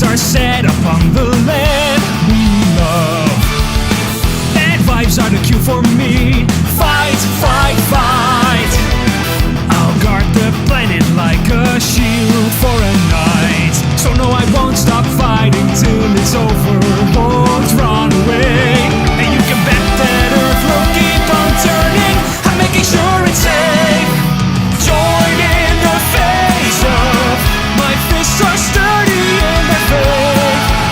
sights are set upon the land we love, and vibes are the cue for me. Fight, fight, fight. I'll guard the planet like a shield for a night. So no, I won't stop fighting till it's over. Won't run away. And you can bet that Earth will keep on turning. I'm making sure it's safe. Join in the face of my fists are sturdy in their faith.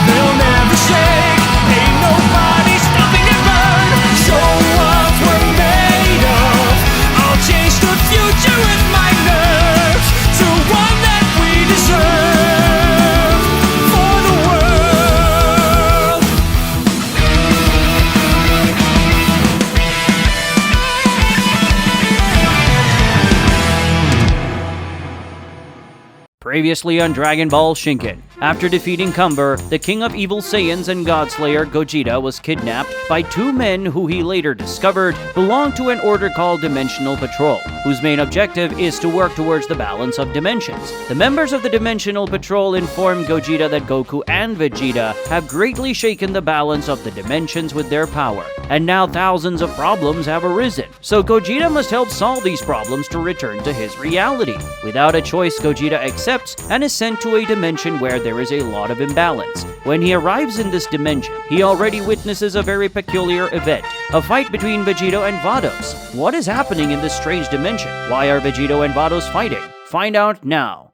They'll never shake. Ain't nobody stopping their burn. Show what we're made of. I'll change the future with my nerves to one that we deserve for the world. Previously on Dragon Ball Shinken. After defeating Cumber, the king of evil Saiyans and Godslayer Gogeta was kidnapped by two men who he later discovered belonged to an order called Dimensional Patrol, whose main objective is to work towards the balance of dimensions. The members of the Dimensional Patrol informed Gogeta that Goku and Vegeta have greatly shaken the balance of the dimensions with their power, and now thousands of problems have arisen. So Gogeta must help solve these problems to return to his reality. Without a choice, Gogeta accepts and is sent to a dimension where there is a lot of imbalance. When he arrives in this dimension, he already witnesses a very peculiar event, a fight between Vegito and Vados. What is happening in this strange dimension? Why are Vegito and Vados fighting? Find out now.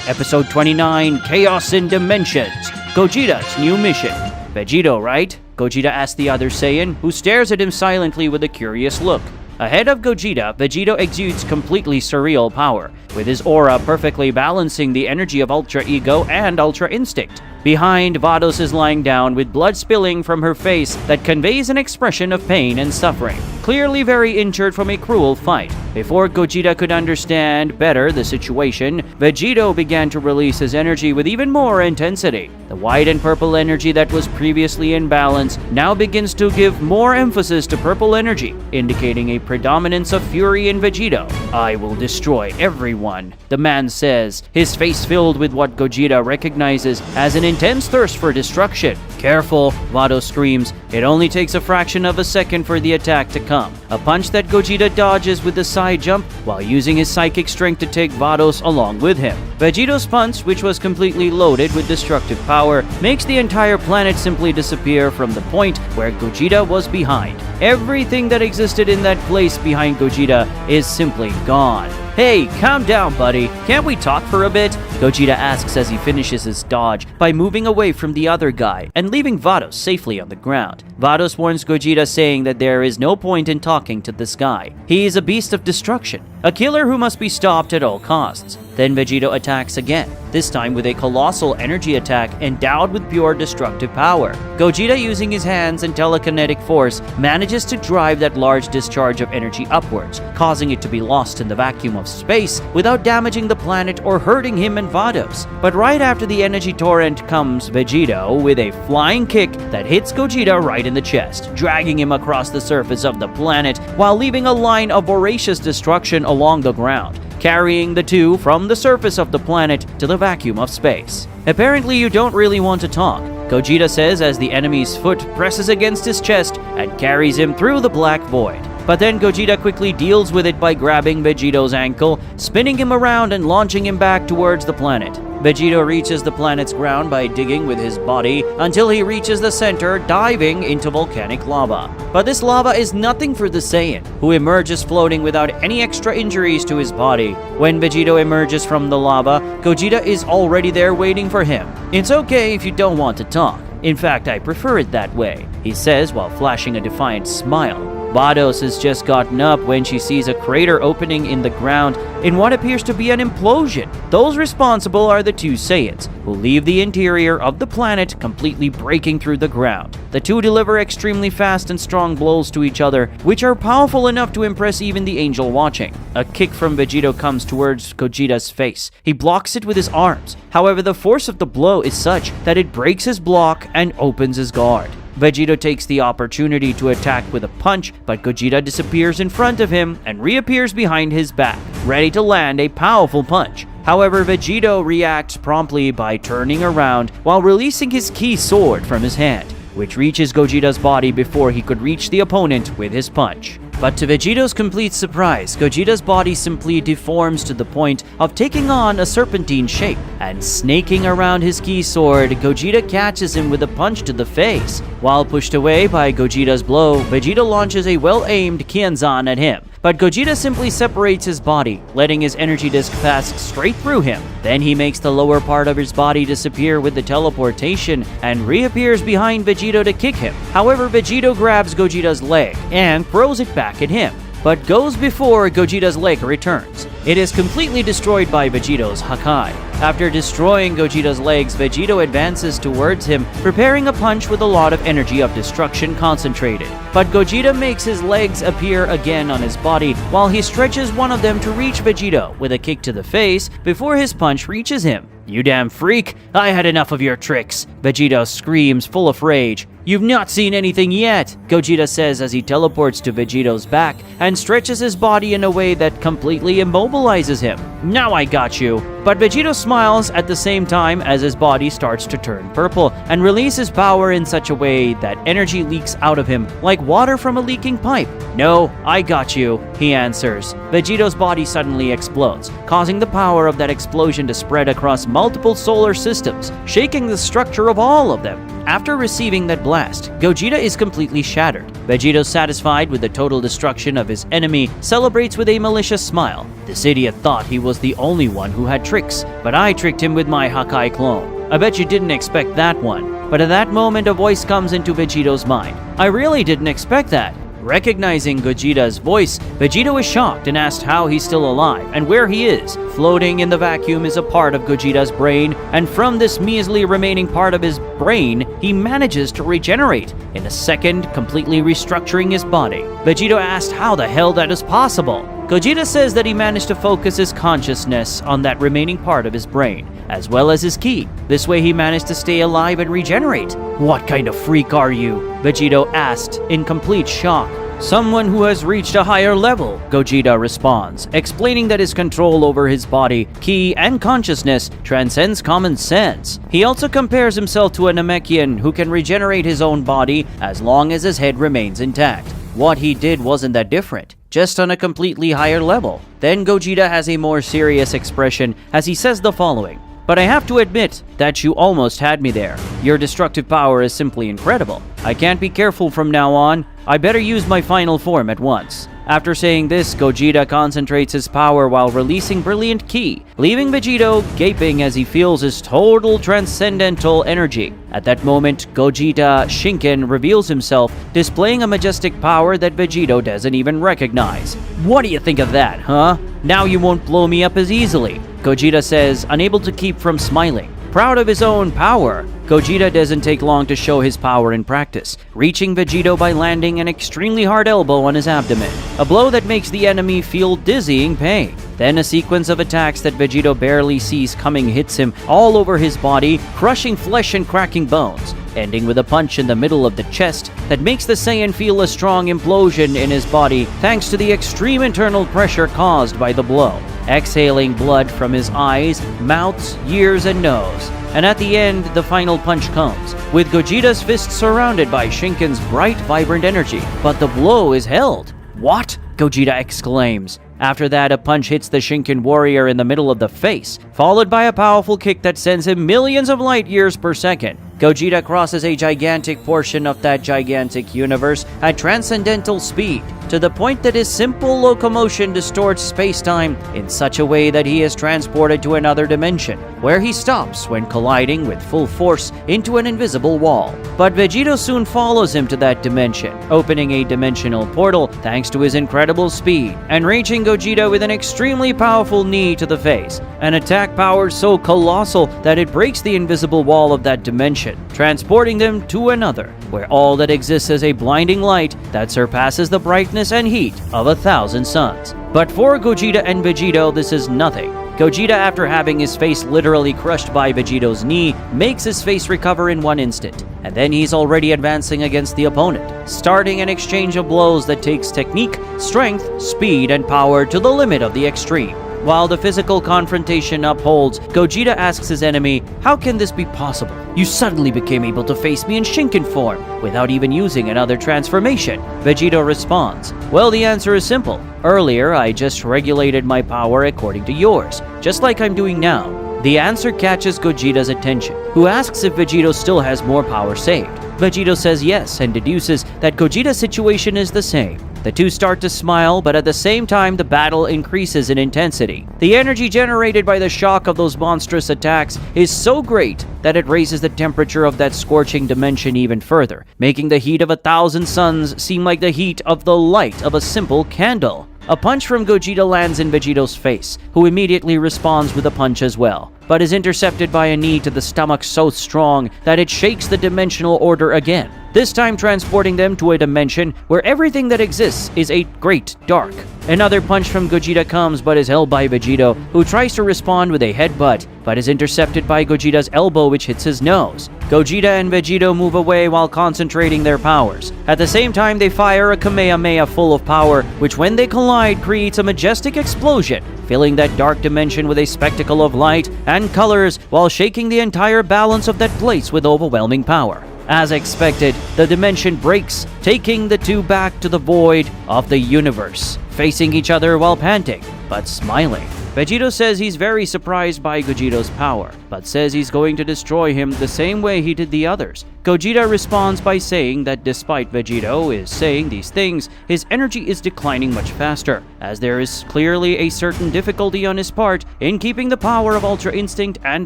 Episode 29, Chaos in Dimensions. Gogeta's new mission. Vegito, right? Gogeta asks the other Saiyan, who stares at him silently with a curious look. Ahead of Gogeta, Vegito exudes completely surreal power, with his aura perfectly balancing the energy of Ultra Ego and Ultra Instinct. Behind, Vados is lying down with blood spilling from her face that conveys an expression of pain and suffering, clearly very injured from a cruel fight. Before Gogeta could understand better the situation, Vegito began to release his energy with even more intensity. The white and purple energy that was previously in balance now begins to give more emphasis to purple energy, indicating a predominance of fury in Vegito. I will destroy everyone, the man says, his face filled with what Gogeta recognizes as an intense thirst for destruction. Careful, Vados screams. It only takes a fraction of a second for the attack to come. A punch that Gogeta dodges with a side jump while using his psychic strength to take Vados along with him. Vegito's punch, which was completely loaded with destructive power, makes the entire planet simply disappear from the point where Gogeta was behind. Everything that existed in that place behind Gogeta is simply gone. Hey, calm down, buddy. Can't we talk for a bit? Gogeta asks as he finishes his dodge by moving away from the other guy and leaving Vados safely on the ground. Vados warns Gogeta, saying that there is no point in talking to this guy. He is a beast of destruction, a killer who must be stopped at all costs. Then Vegito attacks again, this time with a colossal energy attack endowed with pure destructive power. Gogeta, using his hands and telekinetic force, manages to drive that large discharge of energy upwards, causing it to be lost in the vacuum of space without damaging the planet or hurting him and Vados. But right after the energy torrent comes Vegito with a flying kick that hits Gogeta right in the chest, dragging him across the surface of the planet while leaving a line of voracious destruction along the ground, carrying the two from the surface of the planet to the vacuum of space. Apparently you don't really want to talk, Gogeta says as the enemy's foot presses against his chest and carries him through the black void. But then Gogeta quickly deals with it by grabbing Vegito's ankle, spinning him around and launching him back towards the planet. Vegito reaches the planet's ground by digging with his body until he reaches the center, diving into volcanic lava. But this lava is nothing for the Saiyan, who emerges floating without any extra injuries to his body. When Vegito emerges from the lava, Gogeta is already there waiting for him. It's okay if you don't want to talk. In fact, I prefer it that way, he says while flashing a defiant smile. Vados has just gotten up when she sees a crater opening in the ground in what appears to be an implosion. Those responsible are the two Saiyans, who leave the interior of the planet completely breaking through the ground. The two deliver extremely fast and strong blows to each other, which are powerful enough to impress even the angel watching. A kick from Vegito comes towards Gogeta's face. He blocks it with his arms. However, the force of the blow is such that it breaks his block and opens his guard. Vegito takes the opportunity to attack with a punch, but Gogeta disappears in front of him and reappears behind his back, ready to land a powerful punch. However, Vegito reacts promptly by turning around while releasing his key sword from his hand, which reaches Gogeta's body before he could reach the opponent with his punch. But to Vegito's complete surprise, Gogeta's body simply deforms to the point of taking on a serpentine shape, and snaking around his key sword, Gogeta catches him with a punch to the face. While pushed away by Gogeta's blow, Vegito launches a well-aimed Kienzan at him, but Gogeta simply separates his body, letting his energy disc pass straight through him. Then he makes the lower part of his body disappear with the teleportation and reappears behind Vegito to kick him. However, Vegito grabs Gogeta's leg and throws it back at him, but goes before Gogeta's leg returns. It is completely destroyed by Vegito's Hakai. After destroying Gogeta's legs, Vegito advances towards him, preparing a punch with a lot of energy of destruction concentrated. But Gogeta makes his legs appear again on his body while he stretches one of them to reach Vegito with a kick to the face before his punch reaches him. "You damn freak! I had enough of your tricks!" Vegito screams, full of rage. "You've not seen anything yet," Gogeta says as he teleports to Vegito's back and stretches his body in a way that completely immobilizes him. "Now I got you!" But Vegito smiles at the same time as his body starts to turn purple and releases power in such a way that energy leaks out of him like water from a leaking pipe. "No, I got you," he answers. Vegito's body suddenly explodes, causing the power of that explosion to spread across multiple solar systems, shaking the structure of all of them. After receiving that blast, Gogeta is completely shattered. Vegito, satisfied with the total destruction of his enemy, celebrates with a malicious smile. "This idiot thought he was the only one who had tricks, but I tricked him with my Hakai clone. I bet you didn't expect that one." But at that moment, a voice comes into Vegito's mind. "I really didn't expect that." Recognizing Gogeta's voice, Vegito is shocked and asked how he's still alive and where he is. Floating in the vacuum is a part of Gogeta's brain, and from this measly remaining part of his brain, he manages to regenerate in a second, completely restructuring his body. Vegito asked how the hell that is possible. Gogeta says that he managed to focus his consciousness on that remaining part of his brain, as well as his ki. This way he managed to stay alive and regenerate. "What kind of freak are you?" Vegito asked in complete shock. "Someone who has reached a higher level," Gogeta responds, explaining that his control over his body, ki, and consciousness transcends common sense. He also compares himself to a Namekian who can regenerate his own body as long as his head remains intact. What he did wasn't that different, just on a completely higher level. Then Gogeta has a more serious expression as he says the following. "But I have to admit that you almost had me there. Your destructive power is simply incredible. I can't be careful from now on. I better use my final form at once." After saying this, Gogeta concentrates his power while releasing brilliant ki, leaving Vegito gaping as he feels his total transcendental energy. At that moment, Gogeta Shinken reveals himself, displaying a majestic power that Vegito doesn't even recognize. "What do you think of that, huh? Now you won't blow me up as easily," Gogeta says, unable to keep from smiling. Proud of his own power, Gogeta doesn't take long to show his power in practice, reaching Vegito by landing an extremely hard elbow on his abdomen, a blow that makes the enemy feel dizzying pain. Then a sequence of attacks that Vegito barely sees coming hits him all over his body, crushing flesh and cracking bones, ending with a punch in the middle of the chest that makes the Saiyan feel a strong implosion in his body thanks to the extreme internal pressure caused by the blow, exhaling blood from his eyes, mouths, ears, and nose. And at the end, the final punch comes, with Gogeta's fist surrounded by Shinken's bright, vibrant energy, but the blow is held. "What?" Gogeta exclaims. After that, a punch hits the Shinken warrior in the middle of the face, followed by a powerful kick that sends him millions of light years per second. Gogeta crosses a gigantic portion of that gigantic universe at transcendental speed, to the point that his simple locomotion distorts space-time in such a way that he is transported to another dimension, where he stops when colliding with full force into an invisible wall. But Vegito soon follows him to that dimension, opening a dimensional portal thanks to his incredible speed, and reaching Gogeta with an extremely powerful knee to the face, an attack power so colossal that it breaks the invisible wall of that dimension, transporting them to another, where all that exists is a blinding light that surpasses the brightness and heat of 1,000 suns. But for Gogeta and Vegito, this is nothing. Gogeta, after having his face literally crushed by Vegito's knee, makes his face recover in one instant, and then he's already advancing against the opponent, starting an exchange of blows that takes technique, strength, speed, and power to the limit of the extreme. While the physical confrontation upholds, Gogeta asks his enemy, "How can this be possible? You suddenly became able to face me in Shinken form without even using another transformation." Vegito responds, "Well, the answer is simple. Earlier, I just regulated my power according to yours, just like I'm doing now." The answer catches Gogeta's attention, who asks if Vegito still has more power saved. Vegito says yes and deduces that Gogeta's situation is the same. The two start to smile, but at the same time the battle increases in intensity. The energy generated by the shock of those monstrous attacks is so great that it raises the temperature of that scorching dimension even further, making the heat of 1,000 suns seem like the heat of the light of a simple candle. A punch from Gogeta lands in Vegito's face, who immediately responds with a punch as well, but is intercepted by a knee to the stomach so strong that it shakes the dimensional order again, this time transporting them to a dimension where everything that exists is a great dark. Another punch from Gogeta comes but is held by Vegito, who tries to respond with a headbutt, but is intercepted by Gogeta's elbow, which hits his nose. Gogeta and Vegito move away while concentrating their powers. At the same time, they fire a Kamehameha full of power, which when they collide creates a majestic explosion, filling that dark dimension with a spectacle of light and colors while shaking the entire balance of that place with overwhelming power. As expected, the dimension breaks, taking the two back to the void of the universe, facing each other while panting, but smiling. Vegito says he's very surprised by Gogeta's power, but says he's going to destroy him the same way he did the others. Gogeta responds by saying that despite Vegito is saying these things, his energy is declining much faster, as there is clearly a certain difficulty on his part in keeping the power of Ultra Instinct and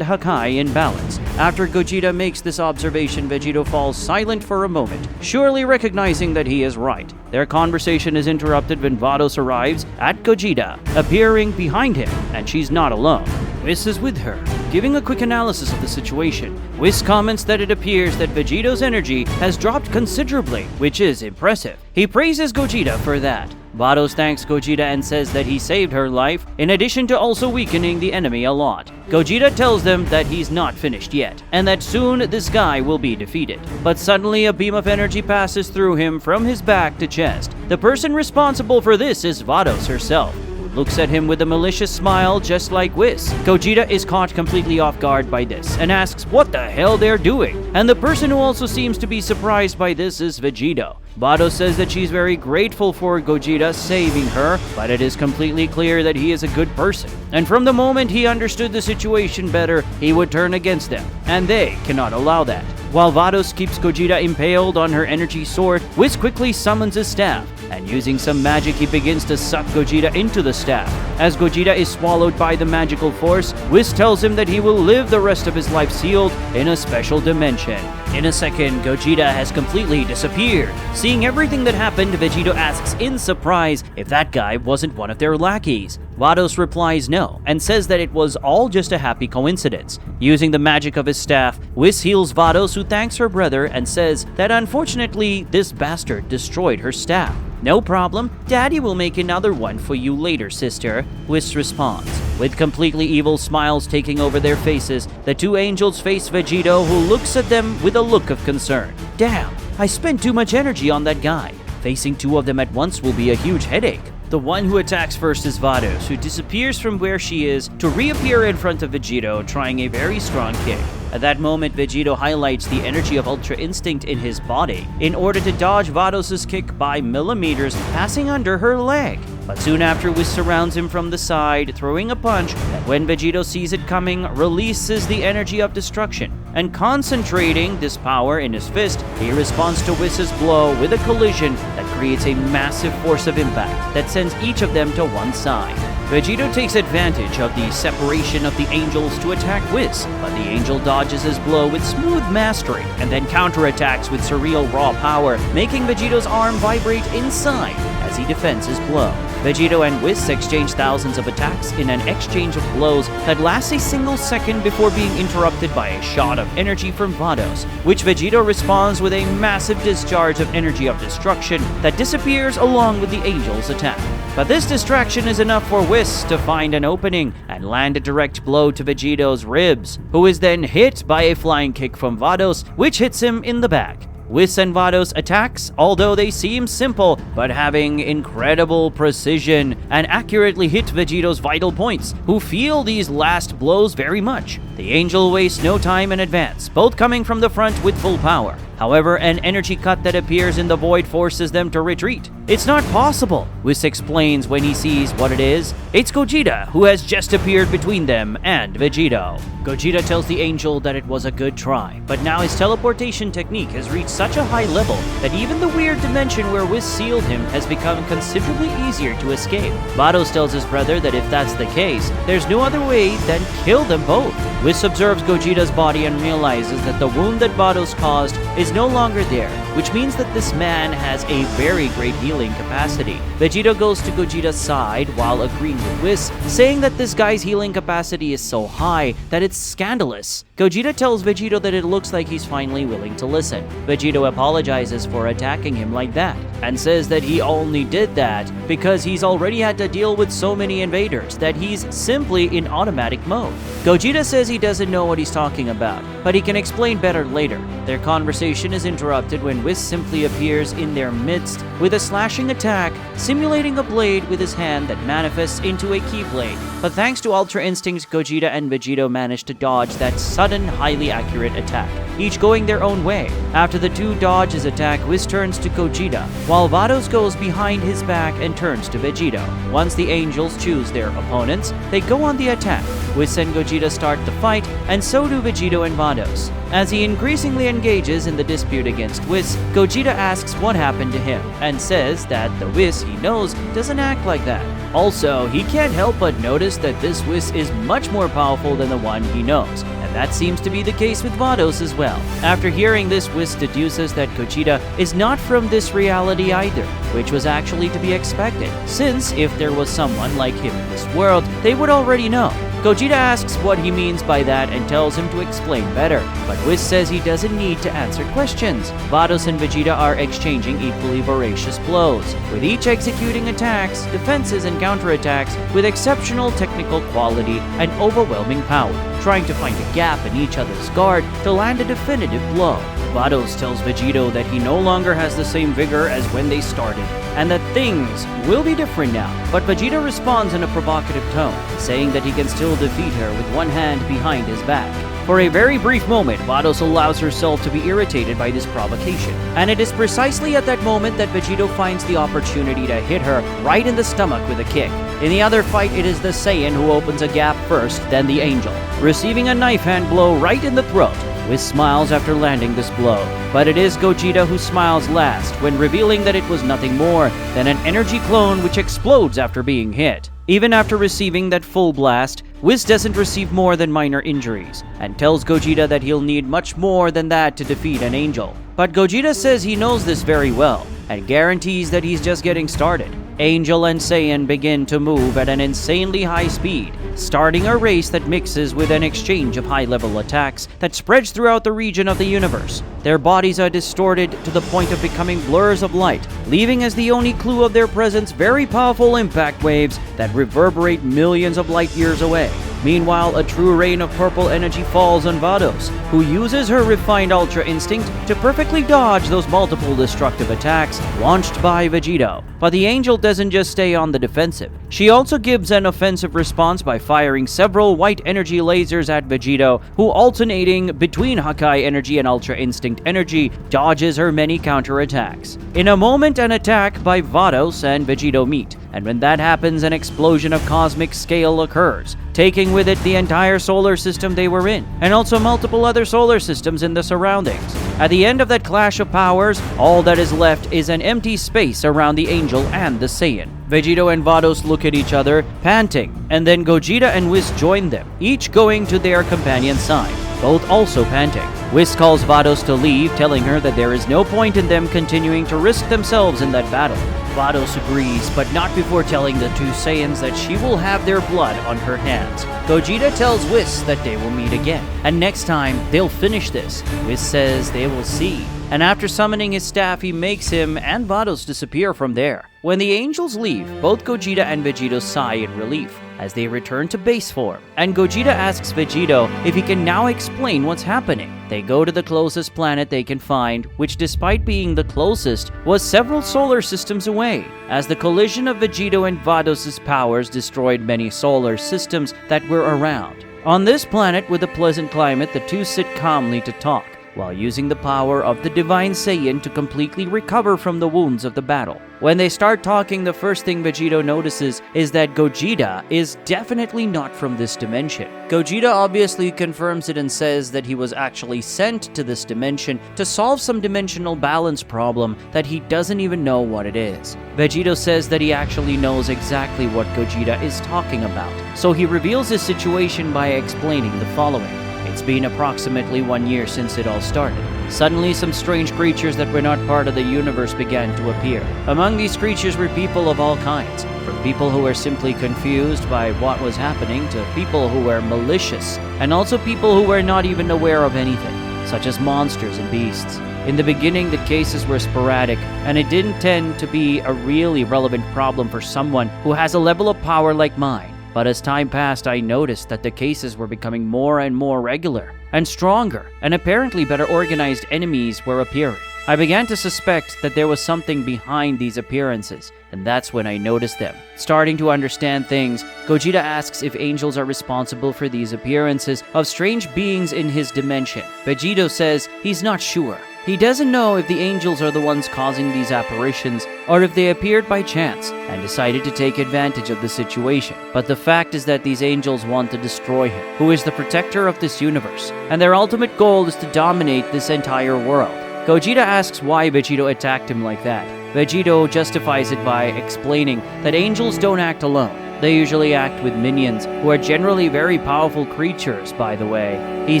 Hakai in balance. After Gogeta makes this observation, Vegito falls silent for a moment, surely recognizing that he is right. Their conversation is interrupted when Vados arrives at Gogeta, appearing behind him, and she's not alone. Whis is with her, giving a quick analysis of the situation. Whis comments that it appears that Vegito's energy has dropped considerably, which is impressive. He praises Gogeta for that. Vados thanks Gogeta and says that he saved her life, in addition to also weakening the enemy a lot. Gogeta tells them that he's not finished yet, and that soon this guy will be defeated. But suddenly a beam of energy passes through him from his back to chest. The person responsible for this is Vados herself, looks at him with a malicious smile just like Whis. Gogeta is caught completely off guard by this and asks what the hell they're doing, and the person who also seems to be surprised by this is Vegito. Vados says that she's very grateful for Gogeta saving her, but it is completely clear that he is a good person, and from the moment he understood the situation better, he would turn against them, and they cannot allow that. While Vados keeps Gogeta impaled on her energy sword, Whis quickly summons his staff, and using some magic he begins to suck Gogeta into the staff. As Gogeta is swallowed by the magical force, Whis tells him that he will live the rest of his life sealed in a special dimension. In a second, Gogeta has completely disappeared. Seeing everything that happened, Vegito asks in surprise if that guy wasn't one of their lackeys. Vados replies no, and says that it was all just a happy coincidence. Using the magic of his staff, Whis heals Vados, who thanks her brother and says that unfortunately this bastard destroyed her staff. No problem, Daddy will make another one for you later, sister, Whis responds. With completely evil smiles taking over their faces, the two angels face Vegito, who looks at them with a look of concern. Damn, I spent too much energy on that guy. Facing two of them at once will be a huge headache. The one who attacks first is Vados, who disappears from where she is to reappear in front of Vegito, trying a very strong kick. At that moment, Vegito highlights the energy of Ultra Instinct in his body in order to dodge Vados' kick by millimeters, passing under her leg. But soon after, Whis surrounds him from the side, throwing a punch that when Vegito sees it coming, releases the energy of destruction. And concentrating this power in his fist, he responds to Whis' blow with a collision that creates a massive force of impact that sends each of them to one side. Vegito takes advantage of the separation of the angels to attack Whis, but the angel dodges his blow with smooth mastery and then counterattacks with surreal raw power, making Vegito's arm vibrate inside as he defends his blow. Vegito and Whis exchange thousands of attacks in an exchange of blows that lasts a single second before being interrupted by a shot of energy from Vados, which Vegito responds with a massive discharge of energy of destruction that disappears along with the angel's attack. But this distraction is enough for Whis to find an opening and land a direct blow to Vegito's ribs, who is then hit by a flying kick from Vados, which hits him in the back. Whis and Vados' attacks, although they seem simple, but having incredible precision and accurately hit Vegito's vital points, who feel these last blows very much. The Angel wastes no time in advance, both coming from the front with full power. However, an energy cut that appears in the void forces them to retreat. It's not possible, Whis explains when he sees what it is. It's Gogeta, who has just appeared between them and Vegito. Gogeta tells the Angel that it was a good try, but now his teleportation technique has reached such a high level that even the weird dimension where Whis sealed him has become considerably easier to escape. Vados tells his brother that if that's the case, there's no other way than kill them both. Whis observes Gogeta's body and realizes that the wound that Vados caused is no longer there, which means that this man has a very great healing capacity. Vegito goes to Gogeta's side while agreeing with Whis, saying that this guy's healing capacity is so high that it's scandalous. Gogeta tells Vegito that it looks like he's finally willing to listen. Vegito apologizes for attacking him like that, and says that he only did that because he's already had to deal with so many invaders that he's simply in automatic mode. Gogeta says he doesn't know what he's talking about, but he can explain better later. Their conversation is interrupted when Whis simply appears in their midst with a slashing attack, simulating a blade with his hand that manifests into a keyblade. But thanks to Ultra Instinct, Gogeta and Vegito manage to dodge that sudden, highly accurate attack, each going their own way. After the two dodge his attack, Whis turns to Gogeta, while Vados goes behind his back and turns to Vegito. Once the Angels choose their opponents, they go on the attack. Whis and Gogeta start the fight, and so do Vegito and Vados. As he increasingly engages in the dispute against Whis, Gogeta asks what happened to him, and says that the Whis he knows doesn't act like that. Also, he can't help but notice that this Whis is much more powerful than the one he knows, and that seems to be the case with Vados as well. After hearing this, Whis deduces that Gogeta is not from this reality either, which was actually to be expected, since if there was someone like him in this world, they would already know. Gogeta asks what he means by that and tells him to explain better, but Whis says he doesn't need to answer questions. Vados and Vegeta are exchanging equally voracious blows, with each executing attacks, defenses, and counterattacks with exceptional technical quality and overwhelming power, trying to find a gap in each other's guard to land a definitive blow. Vados tells Vegito that he no longer has the same vigor as when they started, and that things will be different now. But Vegeta responds in a provocative tone, saying that he can still defeat her with one hand behind his back. For a very brief moment, Vados allows herself to be irritated by this provocation, and it is precisely at that moment that Vegito finds the opportunity to hit her right in the stomach with a kick. In the other fight, it is the Saiyan who opens a gap first, then the Angel, receiving a knife hand blow right in the throat. Whis smiles after landing this blow, but it is Gogeta who smiles last when revealing that it was nothing more than an energy clone which explodes after being hit. Even after receiving that full blast, Whis doesn't receive more than minor injuries, and tells Gogeta that he'll need much more than that to defeat an Angel. But Gogeta says he knows this very well, and guarantees that he's just getting started. Angel and Saiyan begin to move at an insanely high speed, starting a race that mixes with an exchange of high-level attacks that spreads throughout the region of the universe. Their bodies are distorted to the point of becoming blurs of light, leaving as the only clue of their presence very powerful impact waves that reverberate millions of light years away. Meanwhile, a true rain of purple energy falls on Vados, who uses her refined Ultra Instinct to perfectly dodge those multiple destructive attacks launched by Vegito. But the Angel doesn't just stay on the defensive. She also gives an offensive response by firing several white energy lasers at Vegito, who, alternating between Hakai energy and Ultra Instinct energy, dodges her many counterattacks. In a moment, an attack by Vados and Vegito meet, and when that happens, an explosion of cosmic scale occurs, taking with it the entire solar system they were in, and also multiple other solar systems in the surroundings. At the end of that clash of powers, all that is left is an empty space around the Angel and the Saiyan. Vegito and Vados look at each other, panting, and then Gogeta and Whis join them, each going to their companion's side. both also panting. Whis calls Vados to leave, telling her that there is no point in them continuing to risk themselves in that battle. Vados agrees, but not before telling the two Saiyans that she will have their blood on her hands. Gogeta tells Whis that they will meet again, and next time they'll finish this. Whis says they will see. And after summoning his staff, he makes him and Vados disappear from there. When the angels leave, both Gogeta and Vegito sigh in relief as they return to base form. And Gogeta asks Vegito if he can now explain what's happening. They go to the closest planet they can find, which despite being the closest, was several solar systems away, as the collision of Vegito and Vados' powers destroyed many solar systems that were around. On this planet with a pleasant climate, the two sit calmly to talk, while using the power of the Divine Saiyan to completely recover from the wounds of the battle. When they start talking, the first thing Vegito notices is that Gogeta is definitely not from this dimension. Gogeta obviously confirms it and says that he was actually sent to this dimension to solve some dimensional balance problem that he doesn't even know what it is. Vegito says that he actually knows exactly what Gogeta is talking about, so he reveals his situation by explaining the following. It's been approximately 1 year since it all started. Suddenly, some strange creatures that were not part of the universe began to appear. Among these creatures were people of all kinds, from people who were simply confused by what was happening to people who were malicious, and also people who were not even aware of anything, such as monsters and beasts. In the beginning, the cases were sporadic, and it didn't tend to be a really relevant problem for someone who has a level of power like mine. But as time passed, I noticed that the cases were becoming more and more regular and stronger, and apparently better organized enemies were appearing. I began to suspect that there was something behind these appearances, and that's when I noticed them. Starting to understand things, Gogeta asks if angels are responsible for these appearances of strange beings in his dimension. Vegito says he's not sure. He doesn't know if the angels are the ones causing these apparitions or if they appeared by chance and decided to take advantage of the situation. But the fact is that these angels want to destroy him, who is the protector of this universe, and their ultimate goal is to dominate this entire world. Gogeta asks why Vegito attacked him like that. Vegito justifies it by explaining that angels don't act alone. They usually act with minions, who are generally very powerful creatures, by the way. He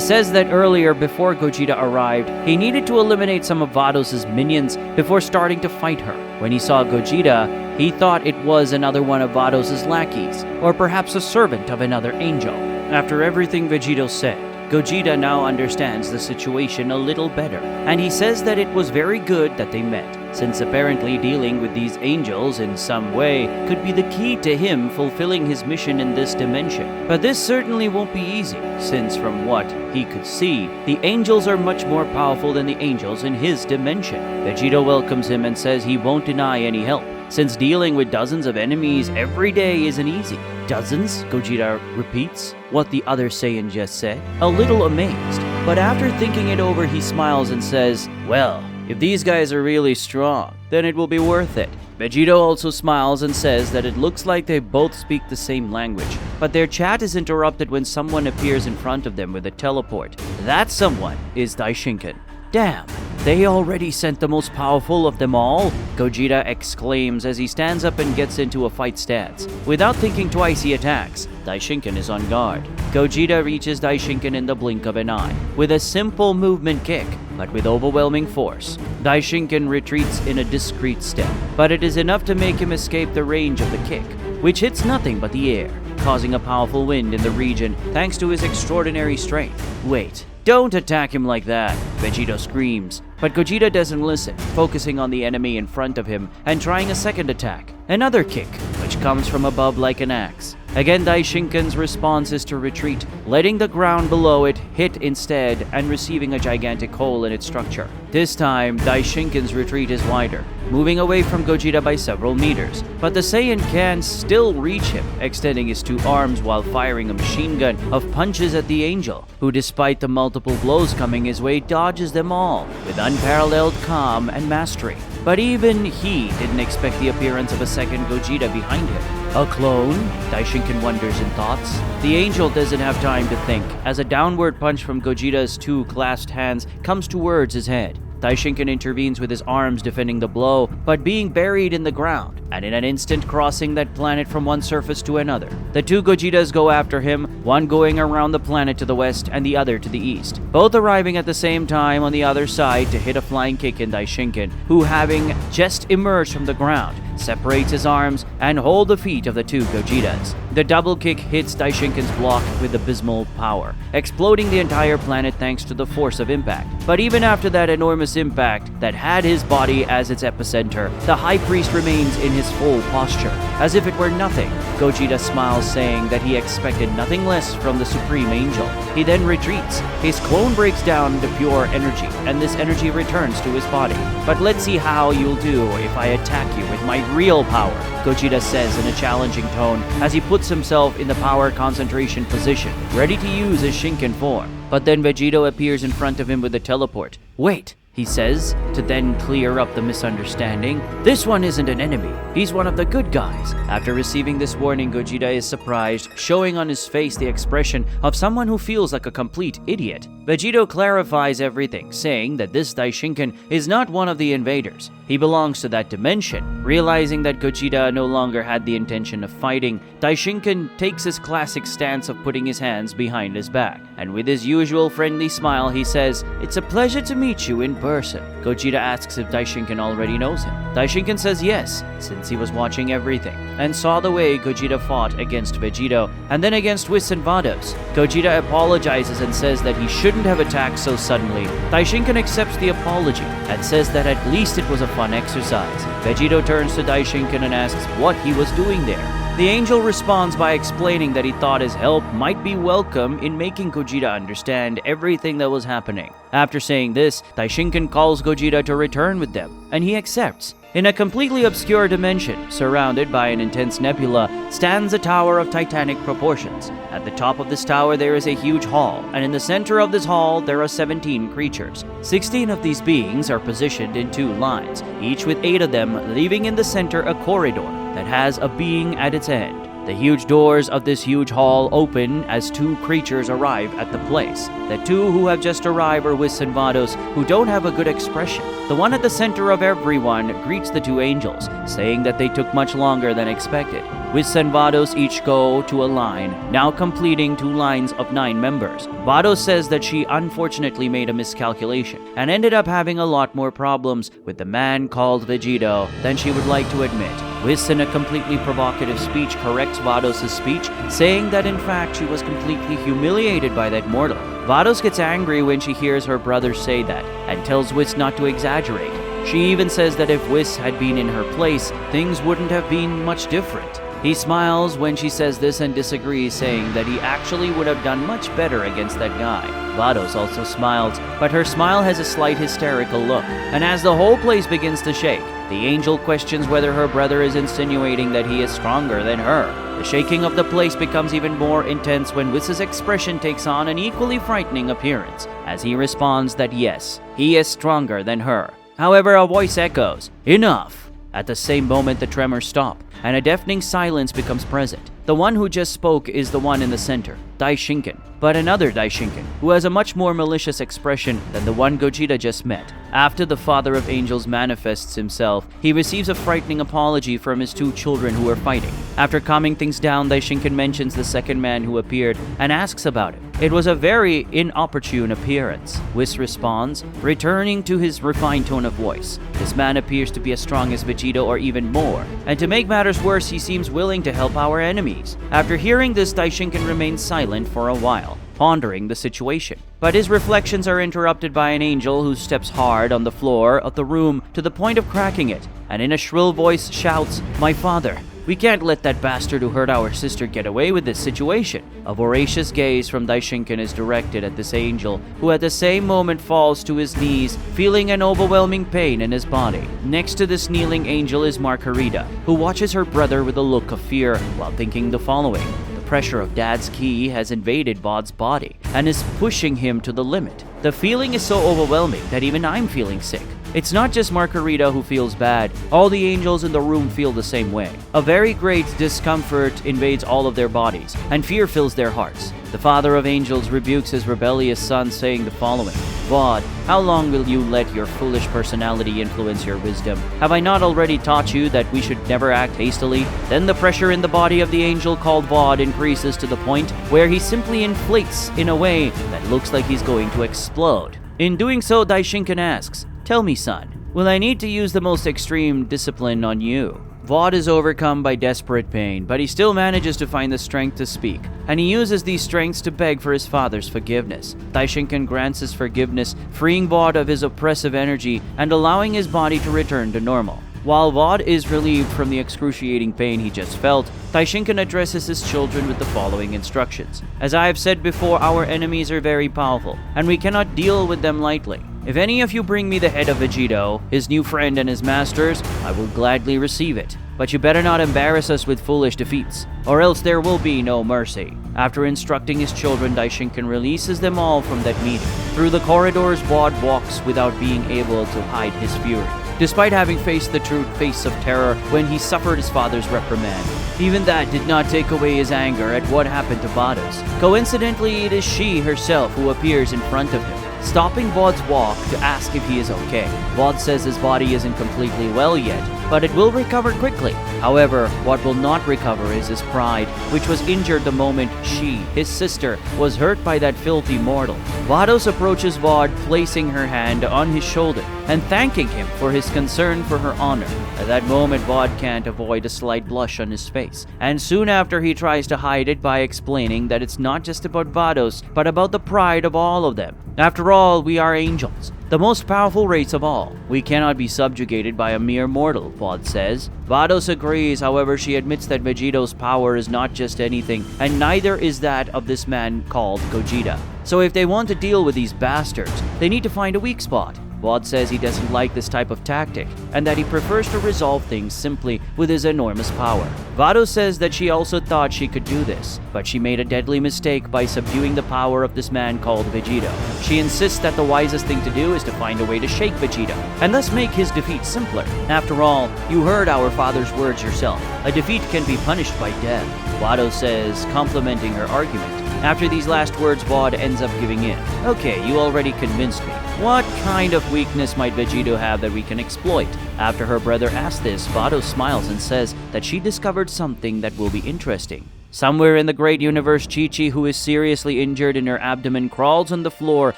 says that earlier, before Gogeta arrived, he needed to eliminate some of Vados' minions before starting to fight her. When he saw Gogeta, he thought it was another one of Vados' lackeys, or perhaps a servant of another angel. After everything Vegito said, Gogeta now understands the situation a little better, and he says that it was very good that they met, since apparently dealing with these angels in some way could be the key to him fulfilling his mission in this dimension. But this certainly won't be easy, since from what he could see, the angels are much more powerful than the angels in his dimension. Vegito welcomes him and says he won't deny any help, since dealing with dozens of enemies every day isn't easy. Dozens? Gogeta repeats what the other Saiyan just said, a little amazed. But after thinking it over, he smiles and says, well, if these guys are really strong, then it will be worth it. Vegito also smiles and says that it looks like they both speak the same language, but their chat is interrupted when someone appears in front of them with a teleport. That someone is Shinken. Damn, they already sent the most powerful of them all? Gogeta exclaims as he stands up and gets into a fight stance. Without thinking twice, he attacks. Shinken is on guard. Gogeta reaches Shinken in the blink of an eye, with a simple movement kick, but with overwhelming force. Shinken retreats in a discreet step, but it is enough to make him escape the range of the kick, which hits nothing but the air, causing a powerful wind in the region thanks to his extraordinary strength. Wait. Don't attack him like that, Vegito screams. But Gogeta doesn't listen, focusing on the enemy in front of him and trying a second attack. Another kick, which comes from above like an axe. Again, Shinken's response is to retreat, letting the ground below it hit instead and receiving a gigantic hole in its structure. This time, Shinken's retreat is wider, moving away from Gogeta by several meters. But the Saiyan can still reach him, extending his two arms while firing a machine gun of punches at the angel, who despite the multiple blows coming his way, dodges them all with unparalleled calm and mastery. But even he didn't expect the appearance of a second Gogeta behind him. A clone? Shinken wonders in thoughts. The angel doesn't have time to think, as a downward punch from Gogeta's two clasped hands comes towards his head. Shinken intervenes with his arms defending the blow, but being buried in the ground, and in an instant crossing that planet from one surface to another. The two Gogetas go after him, one going around the planet to the west and the other to the east, both arriving at the same time on the other side to hit a flying kick in Shinken, who, having just emerged from the ground, separates his arms and hold the feet of the two Gogetas. The double kick hits Shinken's block with abysmal power, exploding the entire planet thanks to the force of impact. But even after that enormous impact that had his body as its epicenter, the High Priest remains in his full posture, as if it were nothing. Gogeta smiles, saying that he expected nothing less from the Supreme Angel. He then retreats. His clone breaks down to pure energy, and this energy returns to his body. But let's see how you'll do if I attack you with my real power, Gogeta says in a challenging tone as he puts himself in the power concentration position, ready to use his Shinken form. But then Vegito appears in front of him with a teleport. "Wait," he says, to then clear up the misunderstanding. "This one isn't an enemy. He's one of the good guys." After receiving this warning, Gogeta is surprised, showing on his face the expression of someone who feels like a complete idiot. Vegito clarifies everything, saying that this Shinken is not one of the invaders. He belongs to that dimension. Realizing that Gogeta no longer had the intention of fighting, Shinken takes his classic stance of putting his hands behind his back, and with his usual friendly smile, he says, "It's a pleasure to meet you in person." Gogeta asks if Shinken already knows him. Shinken says yes, since he was watching everything, and saw the way Gogeta fought against Vegito, and then against Whis and Vados. Gogeta apologizes and says that he shouldn't have attacked so suddenly. Shinken accepts the apology, and says that at least it was a fun exercise. Vegito turns to Shinken and asks what he was doing there. The angel responds by explaining that he thought his help might be welcome in making Gogeta understand everything that was happening. After saying this, Shinken calls Gogeta to return with them, and he accepts. In a completely obscure dimension, surrounded by an intense nebula, stands a tower of titanic proportions. At the top of this tower there is a huge hall, and in the center of this hall there are 17 creatures. 16 of these beings are positioned in 2 lines, each with 8 of them leaving in the center a corridor that has a being at its end. The huge doors of this huge hall open as 2 creatures arrive at the place. The 2 who have just arrived are Whis and Vados, who don't have a good expression. The one at the center of everyone greets the 2 angels, saying that they took much longer than expected. Whis and Vados each go to a line, now completing 2 lines of 9 members. Vados says that she unfortunately made a miscalculation and ended up having a lot more problems with the man called Vegito than she would like to admit. Whis, in a completely provocative speech, corrects Vados' speech, saying that in fact she was completely humiliated by that mortal. Vados gets angry when she hears her brother say that, and tells Whis not to exaggerate. She even says that if Whis had been in her place, things wouldn't have been much different. He smiles when she says this and disagrees, saying that he actually would have done much better against that guy. Vados also smiles, but her smile has a slight hysterical look, and as the whole place begins to shake, the angel questions whether her brother is insinuating that he is stronger than her. The shaking of the place becomes even more intense when Whis' expression takes on an equally frightening appearance, as he responds that yes, he is stronger than her. However, a voice echoes, "Enough!" At the same moment, the tremors stop, and a deafening silence becomes present. The one who just spoke is the one in the center, Shinken, but another Shinken, who has a much more malicious expression than the one Gogeta just met. After the Father of Angels manifests himself, he receives a frightening apology from his 2 children who are fighting. After calming things down, Shinken mentions the second man who appeared and asks about it. It was a very inopportune appearance, Whis responds, returning to his refined tone of voice. This man appears to be as strong as Vegito or even more, and to make matters worse, he seems willing to help our enemies. After hearing this, Shinken remains silent for a while, pondering the situation. But his reflections are interrupted by an angel who steps hard on the floor of the room to the point of cracking it, and in a shrill voice shouts, "My father! We can't let that bastard who hurt our sister get away with this situation." A voracious gaze from Shinken is directed at this angel, who at the same moment falls to his knees, feeling an overwhelming pain in his body. Next to this kneeling angel is Margarita, who watches her brother with a look of fear while thinking the following. The pressure of Dad's ki has invaded Vod's body and is pushing him to the limit. The feeling is so overwhelming that even I'm feeling sick. It's not just Margarita who feels bad, all the angels in the room feel the same way. A very great discomfort invades all of their bodies, and fear fills their hearts. The Father of Angels rebukes his rebellious son, saying the following, Vod, how long will you let your foolish personality influence your wisdom? Have I not already taught you that we should never act hastily? Then the pressure in the body of the angel called Vod increases to the point where he simply inflates in a way that looks like he's going to explode. In doing so, Shinken asks, "Tell me, son, will I need to use the most extreme discipline on you?" Vod is overcome by desperate pain, but he still manages to find the strength to speak, and he uses these strengths to beg for his father's forgiveness. Shinken grants his forgiveness, freeing Vod of his oppressive energy and allowing his body to return to normal. While Vod is relieved from the excruciating pain he just felt, Shinken addresses his children with the following instructions. As I have said before, our enemies are very powerful, and we cannot deal with them lightly. If any of you bring me the head of Vegito, his new friend and his masters, I will gladly receive it. But you better not embarrass us with foolish defeats, or else there will be no mercy. After instructing his children, Shinken releases them all from that meeting. Through the corridors, Vod walks without being able to hide his fury, despite having faced the true face of terror when he suffered his father's reprimand. Even that did not take away his anger at what happened to Vados. Coincidentally, it is she herself who appears in front of him, stopping Vod's walk to ask if he is okay. Vod says his body isn't completely well yet, but it will recover quickly. However, what will not recover is his pride, which was injured the moment she, his sister, was hurt by that filthy mortal. Vados approaches Vod, placing her hand on his shoulder and thanking him for his concern for her honor. At that moment, Vod can't avoid a slight blush on his face, and soon after he tries to hide it by explaining that it's not just about Vados, but about the pride of all of them. After all, we are angels, the most powerful race of all. We cannot be subjugated by a mere mortal, Vod says. Vados agrees, however she admits that Vegito's power is not just anything, and neither is that of this man called Gogeta. So if they want to deal with these bastards, they need to find a weak spot. Vod says he doesn't like this type of tactic, and that he prefers to resolve things simply with his enormous power. Vados says that she also thought she could do this, but she made a deadly mistake by subduing the power of this man called Vegito. She insists that the wisest thing to do is to find a way to shake Vegito, and thus make his defeat simpler. After all, you heard our father's words yourself. A defeat can be punished by death, Vados says, complimenting her argument. After these last words, Vod ends up giving in. Okay, you already convinced me. What kind of weakness might Vegito have that we can exploit? After her brother asks this, Vados smiles and says that she discovered something that will be interesting. Somewhere in the great universe, Chi-Chi, who is seriously injured in her abdomen, crawls on the floor,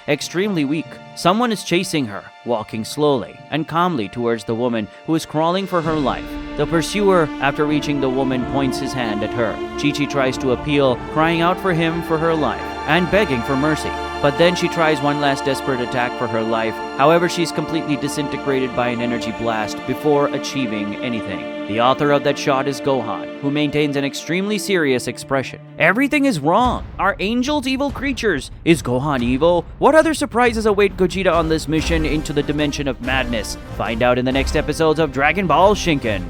extremely weak. Someone is chasing her, walking slowly and calmly towards the woman who is crawling for her life. The pursuer, after reaching the woman, points his hand at her. Chi-Chi tries to appeal, crying out for him for her life and begging for mercy. But then she tries one last desperate attack for her life. However, she's completely disintegrated by an energy blast before achieving anything. The author of that shot is Gohan, who maintains an extremely serious expression. Everything is wrong. Are angels evil creatures? Is Gohan evil? What other surprises await Gogeta on this mission into the dimension of madness? Find out in the next episodes of Dragon Ball Shinken.